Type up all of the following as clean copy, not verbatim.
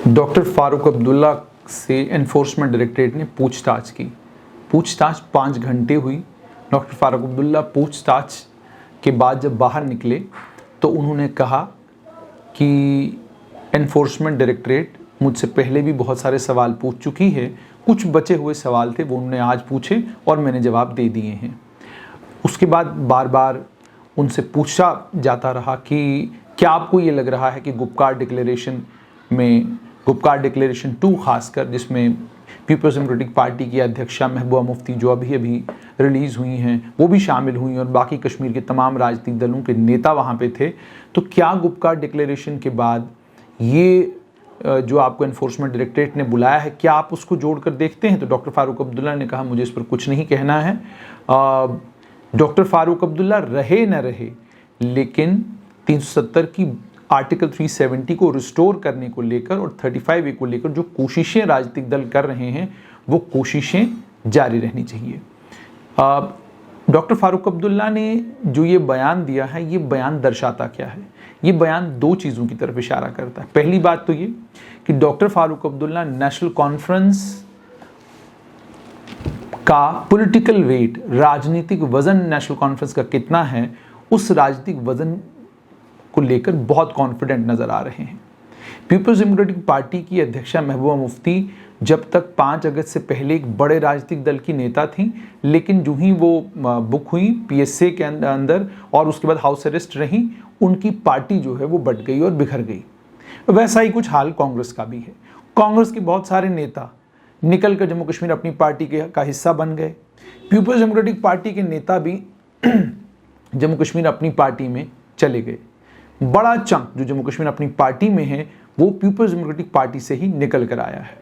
Doctor Farooq Abdullah से enforcement directorate ने पूछताछ की। पूछताछ 5 घंटे हुई। डॉक्टर फारूक अब्दुल्ला पूछताछ के बाद जब बाहर निकले तो उन्होंने कहा कि एनफोर्समेंट डायरेक्टरेट मुझसे पहले भी बहुत सारे सवाल पूछ चुकी है, कुछ बचे हुए सवाल थे वो उन्होंने आज पूछे और मैंने जवाब दे दिए हैं। उसके बाद बार बार उनसे पूछा जाता रहा कि क्या आपको ये लग रहा है कि गुपकार डिक्लेरेशन में, गुपकार डिक्लेरेशन 2 खासकर, जिसमें पीपल्स डेमोक्रेटिक पार्टी की अध्यक्षा महबूबा मुफ्ती जो अभी रिलीज़ हुई हैं वो भी शामिल हुई और बाकी कश्मीर के तमाम राजनीतिक दलों के नेता वहाँ पे थे, तो क्या गुपकार डिक्लेरेशन के बाद ये जो आपको एनफोर्समेंट डायरेक्टरेट ने बुलाया है क्या आप उसको जोड़कर देखते हैं? तो डॉक्टर फारूक अब्दुल्ला ने कहा मुझे इस पर कुछ नहीं कहना है। डॉक्टर फारूक अब्दुल्ला रहे न रहे, लेकिन 370 की आर्टिकल 370 को रिस्टोर करने को लेकर और 35A को लेकर जो कोशिशें राजनीतिक दल कर रहे हैं वो कोशिशें जारी रहनी चाहिए। डॉक्टर फारूक अब्दुल्ला ने जो ये बयान दिया है, ये बयान दर्शाता क्या है? ये बयान 2 चीज़ों की तरफ इशारा करता है। पहली बात तो ये कि doctor Farooq Abdullah national conference का पॉलिटिकल वेट, राजनीतिक वजन नेशनल कॉन्फ्रेंस का कितना है, उस राजनीतिक वजन को लेकर बहुत कॉन्फिडेंट नजर आ रहे हैं। पीपल्स डेमोक्रेटिक पार्टी की अध्यक्षा महबूबा मुफ्ती जब तक 5 अगस्त से पहले एक बड़े राजनीतिक दल की नेता थी, लेकिन जो ही वो बुक हुई PSA के अंदर और उसके बाद हाउस अरेस्ट रही, उनकी पार्टी जो है वो बट गई और बिखर गई। वैसा ही कुछ हाल कांग्रेस का भी है। कांग्रेस के बहुत सारे नेता निकल कर जम्मू कश्मीर अपनी पार्टी का हिस्सा बन गए। पीपल्स डेमोक्रेटिक पार्टी के नेता भी जम्मू कश्मीर अपनी पार्टी में चले गए। बड़ा चंक जो जम्मू कश्मीर अपनी पार्टी में है वो पीपल्स डेमोक्रेटिक पार्टी से ही निकल कर आया है।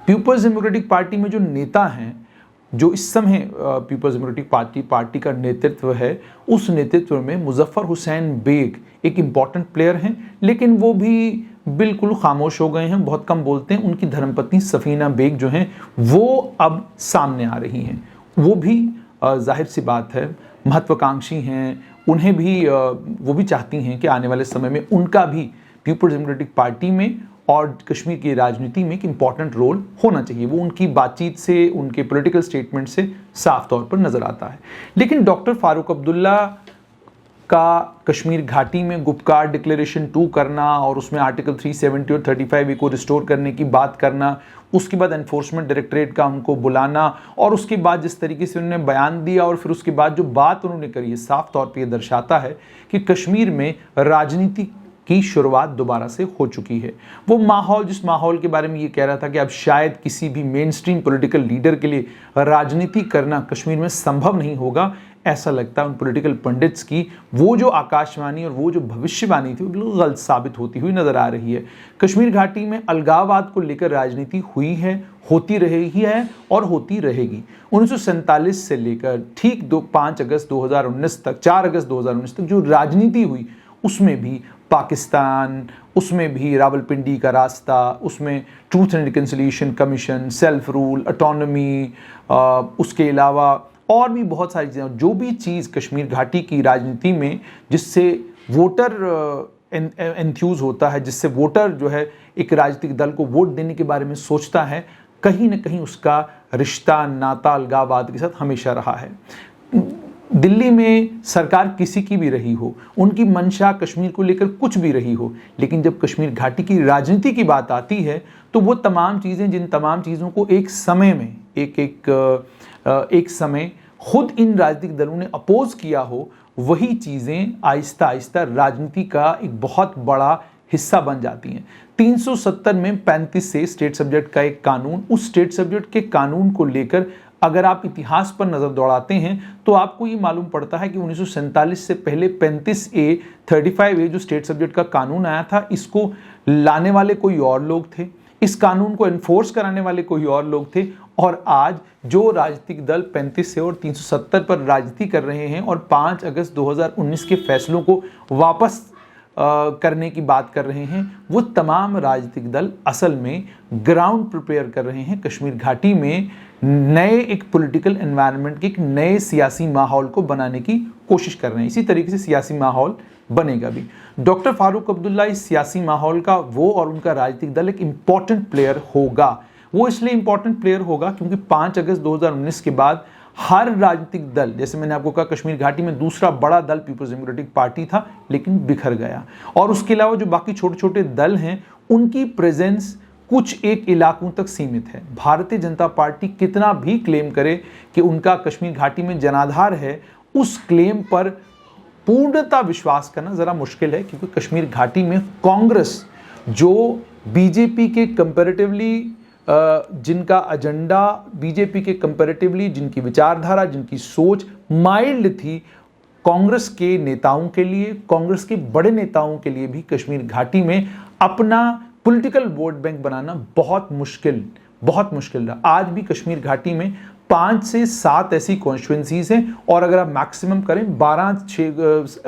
पीपल्स डेमोक्रेटिक पार्टी में जो नेता हैं, जो इस समय पीपल्स डेमोक्रेटिक पार्टी का नेतृत्व है, उस नेतृत्व में मुजफ्फर हुसैन बेग एक इम्पॉर्टेंट प्लेयर हैं, लेकिन वो भी बिल्कुल खामोश हो गए हैं, बहुत कम बोलते हैं। उनकी धर्मपत्नी सफीना बेग जो हैं वो अब सामने आ रही हैं। वो भी जाहिर सी बात है महत्वाकांक्षी हैं, उन्हें भी वो भी चाहती हैं कि आने वाले समय में उनका भी पीपल्स डेमोक्रेटिक पार्टी में और कश्मीर की राजनीति में एक इम्पॉर्टेंट रोल होना चाहिए। वो उनकी बातचीत से, उनके पॉलिटिकल स्टेटमेंट से साफ तौर पर नज़र आता है। लेकिन डॉक्टर फारूक अब्दुल्ला का कश्मीर घाटी में गुपकार डिक्लेरेशन 2 करना और उसमें आर्टिकल 370 और 35A को रिस्टोर करने की बात करना, उसके बाद एनफोर्समेंट डायरेक्टरेट का उनको बुलाना और उसके बाद जिस तरीके से उन्होंने बयान दिया और फिर उसके बाद जो बात उन्होंने करी है, साफ तौर पे ये दर्शाता है कि कश्मीर में राजनीति की शुरुआत दोबारा से हो चुकी है। वो माहौल, जिस माहौल के बारे में ये कह रहा था कि अब शायद किसी भी मेन स्ट्रीम पोलिटिकल लीडर के लिए राजनीति करना कश्मीर में संभव नहीं होगा, ऐसा लगता है उन पॉलिटिकल पंडित्स की वो जो आकाशवाणी और वो जो भविष्यवाणी थी वो बिल्कुल गलत साबित होती हुई नजर आ रही है। कश्मीर घाटी में अलगाववाद को लेकर राजनीति हुई है, होती रही है और होती रहेगी। 1947 से लेकर ठीक 5 अगस्त 2019 तक, 4 अगस्त 2019 तक जो राजनीति हुई उसमें भी पाकिस्तान, उसमें भी रावलपिंडी का रास्ता, उसमें truth and reconciliation commission, self rule, autonomy, उसके अलावा और भी बहुत सारी चीज़ें, जो भी चीज़ कश्मीर घाटी की राजनीति में जिससे वोटर एंथ्यूज होता है, जिससे वोटर जो है एक राजनीतिक दल को वोट देने के बारे में सोचता है, कहीं ना कहीं उसका रिश्ता, नाता अलगाववाद के साथ हमेशा रहा है। दिल्ली में सरकार किसी की भी रही हो, उनकी मंशा कश्मीर को लेकर कुछ भी रही हो, लेकिन जब कश्मीर घाटी की राजनीति की बात आती है तो वो तमाम चीज़ें, जिन तमाम चीज़ों को एक समय में एक समय खुद इन राजनीतिक दलों ने अपोज किया हो, वही चीज़ें आहिस्ता आहिस्ता राजनीति का एक बहुत बड़ा हिस्सा बन जाती हैं। 370 में 35 से स्टेट सब्जेक्ट का एक कानून, उस स्टेट सब्जेक्ट के कानून को लेकर अगर आप इतिहास पर नज़र दौड़ाते हैं तो आपको ये मालूम पड़ता है कि 1947 से पहले 35A, 35A जो स्टेट सब्जेक्ट का कानून आया था, इसको लाने वाले कोई और लोग थे, इस कानून को एनफोर्स कराने वाले कोई और लोग थे, और आज जो राजनीतिक दल 35 से और 370 पर राजनीति कर रहे हैं और 5 अगस्त 2019 के फैसलों को वापस करने की बात कर रहे हैं, वो तमाम राजनीतिक दल असल में ग्राउंड प्रिपेयर कर रहे हैं कश्मीर घाटी में नए एक पॉलिटिकल एनवायरनमेंट के, एक नए सियासी माहौल को बनाने की कोशिश कर रहे हैं। इसी तरीके से सियासी माहौल बनेगा भी। डॉक्टर फारूक अब्दुल्ला इस सियासी माहौल का वो और उनका राजनीतिक दल एक इंपॉर्टेंट प्लेयर होगा। वो इसलिए इंपॉर्टेंट प्लेयर होगा क्योंकि 5 अगस्त 2019 के बाद हर राजनीतिक दल, जैसे मैंने आपको कहा कश्मीर घाटी में दूसरा बड़ा दल पीपल्स डेमोक्रेटिक पार्टी था लेकिन बिखर गया, और उसके अलावा जो बाकी छोटे छोटे दल हैं उनकी प्रेजेंस कुछ एक इलाकों तक सीमित है। भारतीय जनता पार्टी कितना भी क्लेम करे कि उनका कश्मीर घाटी में जनाधार है, उस क्लेम पर पूर्णतः विश्वास करना ज़रा मुश्किल है, क्योंकि कश्मीर घाटी में कांग्रेस जो बीजेपी के कंपैरेटिवली जिनका एजेंडा बीजेपी के कंपैरेटिवली, जिनकी विचारधारा, जिनकी सोच माइल्ड थी, कांग्रेस के नेताओं के लिए, कांग्रेस के बड़े नेताओं के लिए भी कश्मीर घाटी में अपना पॉलिटिकल वोट बैंक बनाना बहुत मुश्किल रहा। आज भी कश्मीर घाटी में 5 से 7 ऐसी कॉन्स्टिट्यूंसीज हैं, और अगर आप मैक्सिमम करें 12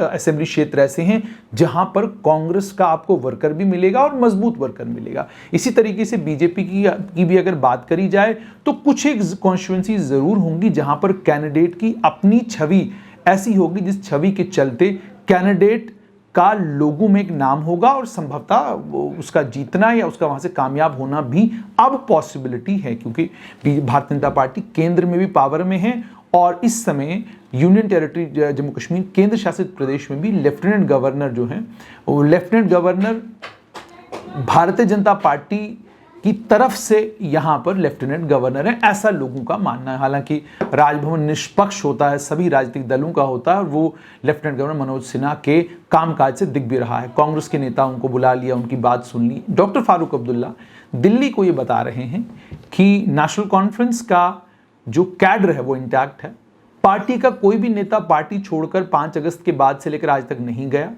असेंबली क्षेत्र ऐसे हैं जहां पर कांग्रेस का आपको वर्कर भी मिलेगा और मजबूत वर्कर मिलेगा। इसी तरीके से बीजेपी की भी अगर बात करी जाए तो कुछ एक कॉन्स्टिट्यूंसीज जरूर होंगी जहां पर कैंडिडेट की अपनी छवि ऐसी होगी जिस छवि के चलते कैंडिडेट का लोगों में एक नाम होगा, और संभवतः उसका जीतना या उसका वहां से कामयाब होना भी अब पॉसिबिलिटी है, क्योंकि भारतीय जनता पार्टी केंद्र में भी पावर में है, और इस समय यूनियन टेरिटरी जम्मू कश्मीर केंद्र शासित प्रदेश में भी लेफ्टिनेंट गवर्नर जो हैं, वो lieutenant governor Bharatiya Janata party की तरफ से यहां पर लेफ्टिनेंट गवर्नर है, ऐसा लोगों का मानना है। हालांकि राजभवन निष्पक्ष होता है, सभी राजनीतिक दलों का होता है, और वो लेफ्टिनेंट गवर्नर मनोज सिन्हा के कामकाज से दिख भी रहा है। कांग्रेस के नेताओं को बुला लिया, उनकी बात सुन ली। डॉक्टर फारूक अब्दुल्ला दिल्ली को ये बता रहे हैं कि नेशनल कॉन्फ्रेंस का जो कैडर है वो इंटैक्ट है। पार्टी का कोई भी नेता पार्टी छोड़कर 5 अगस्त के बाद से लेकर आज तक नहीं गया।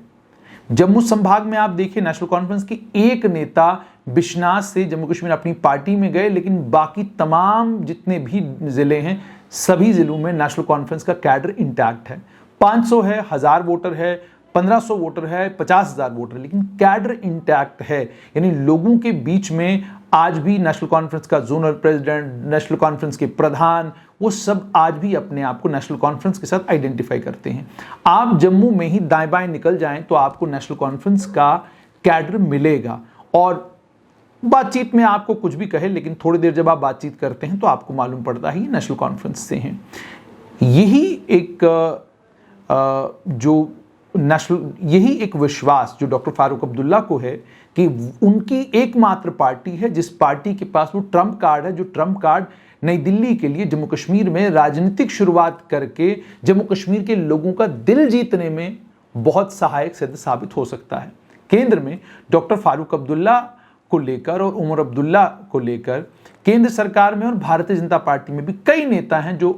जम्मू संभाग में आप देखिए, नेशनल कॉन्फ्रेंस के एक नेता बिश्नास से जम्मू कश्मीर अपनी पार्टी में गए, लेकिन बाकी तमाम जितने भी जिले हैं सभी जिलों में नेशनल कॉन्फ्रेंस का कैडर इंटैक्ट है। 500 है, 1000 वोटर है, 1500 वोटर है, 50,000 वोटर, लेकिन कैडर इंटैक्ट है। यानी लोगों के बीच में आज भी नेशनल कॉन्फ्रेंस का जोनल प्रेसिडेंट, नेशनल कॉन्फ्रेंस के प्रधान, वो सब आज भी अपने आप को नेशनल कॉन्फ्रेंस के साथ आइडेंटिफाई करते हैं। आप जम्मू में ही दाएं बाएं निकल जाएं तो आपको नेशनल कॉन्फ्रेंस का कैडर मिलेगा, और बातचीत में आपको कुछ भी कहे, लेकिन थोड़ी देर जब आप बातचीत करते हैं तो आपको मालूम पड़ता है ये नेशनल कॉन्फ्रेंस से हैं। यही एक विश्वास जो डॉक्टर फारूक अब्दुल्ला को है कि उनकी एकमात्र पार्टी है जिस पार्टी के पास वो ट्रम्प कार्ड है, जो ट्रम्प कार्ड नई दिल्ली के लिए जम्मू कश्मीर में राजनीतिक शुरुआत करके जम्मू कश्मीर के लोगों का दिल जीतने में बहुत सहायक सिद्ध साबित हो सकता है। केंद्र में डॉक्टर फारूक अब्दुल्ला को लेकर और उमर अब्दुल्ला को लेकर केंद्र सरकार में और भारतीय जनता पार्टी में भी कई नेता हैं जो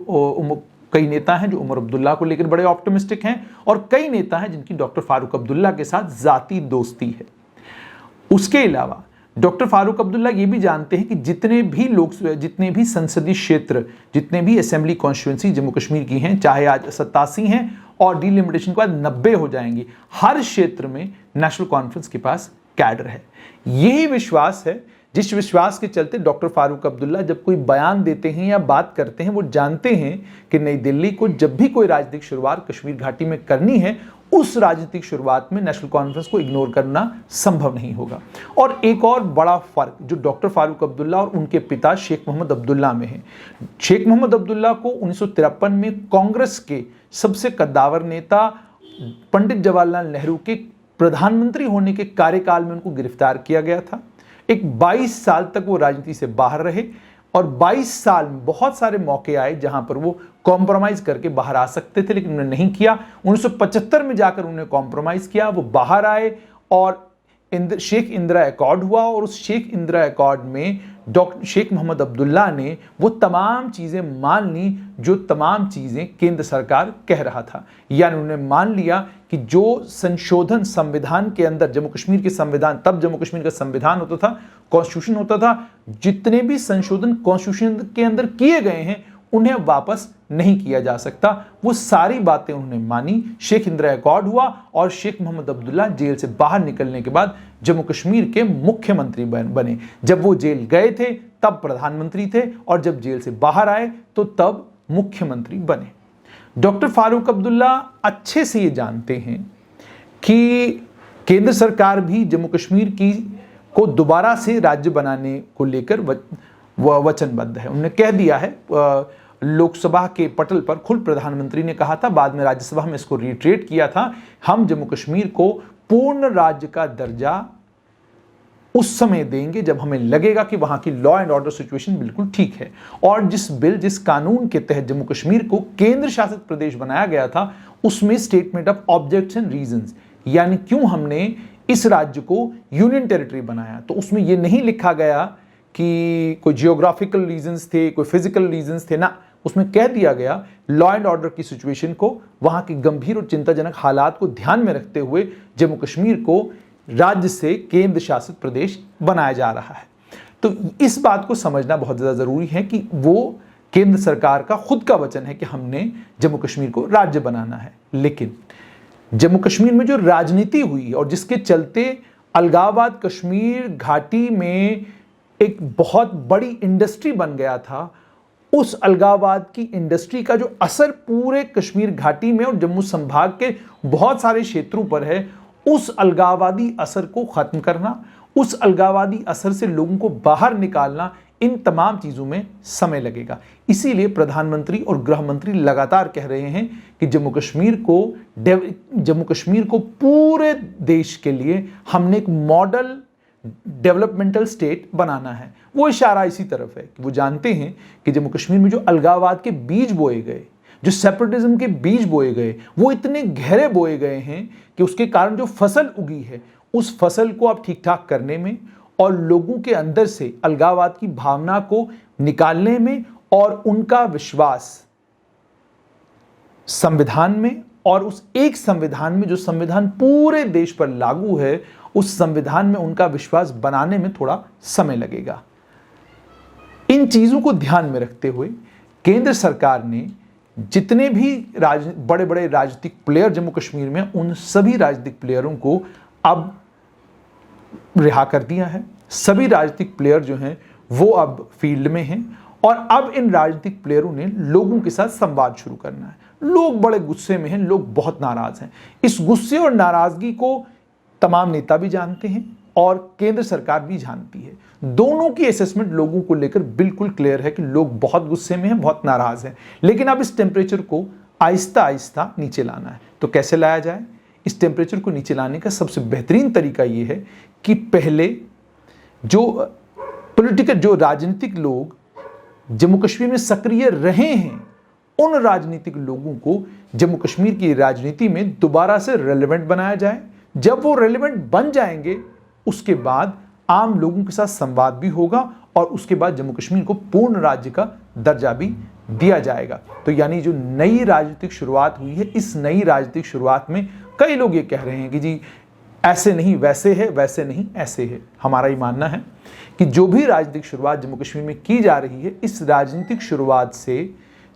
उमर अब्दुल्ला को लेकर बड़े ऑप्टिमिस्टिक हैं, और कई नेता हैं जिनकी डॉक्टर फारूक अब्दुल्ला के साथ जाती दोस्ती है। उसके अलावा डॉक्टर फारूक अब्दुल्ला ये भी जानते हैं कि जितने भी संसदीय क्षेत्र, जितने भी असेंबली कॉन्स्टिट्यूंसी जम्मू कश्मीर की हैं, चाहे आज 87 हैं और डीलिमिटेशन के बाद 90 हो जाएंगी, हर क्षेत्र में नेशनल कॉन्फ्रेंस के पास कैडर है। यही विश्वास है जिस विश्वास के चलते डॉक्टर फारूक अब्दुल्ला जब कोई बयान देते हैं या बात करते हैं, वो जानते हैं कि नई दिल्ली को जब भी कोई राजनीतिक शुरुआत कश्मीर घाटी में करनी है, उस राजनीतिक शुरुआत में नेशनल कॉन्फ्रेंस को इग्नोर करना संभव नहीं होगा। और एक और बड़ा फर्क जो डॉक्टर फारूक अब्दुल्ला और उनके पिता शेख मोहम्मद अब्दुल्ला में है। शेख मोहम्मद अब्दुल्ला को 1953 में कांग्रेस के सबसे कद्दावर नेता पंडित जवाहरलाल नेहरू के प्रधानमंत्री होने के कार्यकाल में उनको गिरफ्तार किया गया था। एक 22 साल तक वो राजनीति से बाहर रहे, और 22 साल में बहुत सारे मौके आए जहां पर वो कॉम्प्रोमाइज करके बाहर आ सकते थे, लेकिन उन्होंने नहीं किया। 1975 में जाकर उन्होंने कॉम्प्रोमाइज किया, वो बाहर आए और शेख इंदिरा अकॉर्ड हुआ, और उस शेख इंदिरा अकॉर्ड में डॉक्टर शेख मोहम्मद अब्दुल्ला ने वो तमाम चीज़ें मान ली जो तमाम चीज़ें केंद्र सरकार कह रहा था। यानी उन्होंने मान लिया कि जो संशोधन संविधान के अंदर जम्मू कश्मीर के संविधान, तब जम्मू कश्मीर का संविधान होता था, कॉन्स्टिट्यूशन होता था, जितने भी संशोधन कॉन्स्टिट्यूशन के अंदर किए गए हैं उन्हें वापस नहीं किया जा सकता। वो सारी बातें उन्होंने मानी। शेख इंदिरा अकॉर्ड हुआ और शेख मोहम्मद अब्दुल्ला जेल से बाहर निकलने के बाद जम्मू कश्मीर के मुख्यमंत्री बने। जब वो जेल गए थे तब प्रधानमंत्री थे, और जब जेल से बाहर आए तो तब मुख्यमंत्री बने। डॉक्टर फारूक अब्दुल्ला अच्छे से ये जानते हैं कि केंद्र सरकार भी जम्मू कश्मीर को दोबारा से राज्य बनाने को लेकर वचनबद्ध है। उन्होंने कह दिया है, लोकसभा के पटल पर खुद प्रधानमंत्री ने कहा था, बाद में राज्यसभा में इसको रिट्रेट किया था, हम जम्मू कश्मीर को पूर्ण राज्य का दर्जा उस समय देंगे जब हमें लगेगा कि वहां की लॉ एंड ऑर्डर सिचुएशन बिल्कुल ठीक है। और जिस कानून के तहत जम्मू कश्मीर को केंद्र शासित प्रदेश बनाया गया था, उसमें statement of objects and reasons, यानी क्यों हमने इस राज्य को यूनियन टेरिटरी बनाया, तो उसमें यह नहीं लिखा गया कि कोई जियोग्राफिकल रीजंस थे, कोई फिजिकल रीजंस थे ना, उसमें कह दिया गया लॉ एंड ऑर्डर की सिचुएशन को, वहां की गंभीर और चिंताजनक हालात को ध्यान में रखते हुए जम्मू कश्मीर को राज्य से केंद्र शासित प्रदेश बनाया जा रहा है। तो इस बात को समझना बहुत ज़्यादा ज़रूरी है कि वो केंद्र सरकार का खुद का वचन है कि हमने जम्मू कश्मीर को राज्य बनाना है। लेकिन जम्मू कश्मीर में जो राजनीति हुई और जिसके चलते अलगाववाद कश्मीर घाटी में एक बहुत बड़ी इंडस्ट्री बन गया था, उस अलगाववाद की इंडस्ट्री का जो असर पूरे कश्मीर घाटी में और जम्मू संभाग के बहुत सारे क्षेत्रों पर है, उस अलगाववादी असर को खत्म करना, उस अलगाववादी असर से लोगों को बाहर निकालना, इन तमाम चीजों में समय लगेगा। इसीलिए प्रधानमंत्री और गृह मंत्री लगातार कह रहे हैं कि जम्मू कश्मीर को पूरे देश के लिए हमने एक मॉडल डेवलपमेंटल स्टेट बनाना है। वो इशारा इसी तरफ है कि वो जानते हैं कि जम्मू कश्मीर में जो अलगाववाद के बीज बोए गए, जो सेपरेटिज्म के बीज बोए गए, वो इतने गहरे बोए गए हैं कि उसके कारण जो फसल उगी है, उस फसल को अब ठीक ठाक करने में और लोगों के अंदर से अलगाववाद की भावना को निकालने में और उनका विश्वास संविधान में और उस एक संविधान में जो संविधान पूरे देश पर लागू है, उस संविधान में उनका विश्वास बनाने में थोड़ा समय लगेगा। इन चीजों को ध्यान में रखते हुए केंद्र सरकार ने जितने भी बड़े बड़े राजनीतिक प्लेयर जम्मू कश्मीर में, उन सभी राजनीतिक प्लेयरों को अब रिहा कर दिया है। सभी राजनीतिक प्लेयर जो हैं वो अब फील्ड में हैं और अब इन राजनीतिक प्लेयरों ने लोगों के साथ संवाद शुरू करना है। लोग बड़े गुस्से में हैं, लोग बहुत नाराज हैं। इस गुस्से और नाराजगी को तमाम नेता भी जानते हैं और केंद्र सरकार भी जानती है। दोनों की असेसमेंट लोगों को लेकर बिल्कुल क्लियर है कि लोग बहुत गुस्से में हैं, बहुत नाराज हैं। लेकिन अब इस टेम्परेचर को आहिस्ता आहिस्ता नीचे लाना है। तो कैसे लाया जाए? इस टेम्परेचर को नीचे लाने का सबसे बेहतरीन तरीका यह है कि पहले जो राजनीतिक लोग जम्मू कश्मीर में सक्रिय रहे हैं, उन राजनीतिक लोगों को जम्मू कश्मीर की राजनीति में दोबारा से रेलेवेंट बनाया जाए। जब वो रेलेवेंट बन जाएंगे, उसके बाद आम लोगों के साथ संवाद भी होगा और उसके बाद जम्मू कश्मीर को पूर्ण राज्य का दर्जा भी दिया जाएगा। तो यानी जो नई राजनीतिक शुरुआत हुई है, इस नई राजनीतिक शुरुआत में कई लोग ये कह रहे हैं कि जी ऐसे नहीं वैसे है, वैसे नहीं ऐसे है। हमारा ये मानना है कि जो भी राजनीतिक शुरुआत जम्मू कश्मीर में की जा रही है, इस राजनीतिक शुरुआत से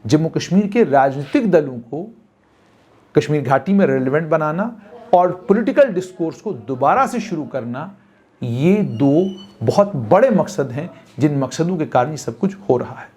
जम्मू कश्मीर के राजनीतिक दलों को कश्मीर घाटी में रेलेवेंट बनाना और पॉलिटिकल डिस्कोर्स को दोबारा से शुरू करना, ये दो बहुत बड़े मकसद हैं जिन मकसदों के कारण ये सब कुछ हो रहा है।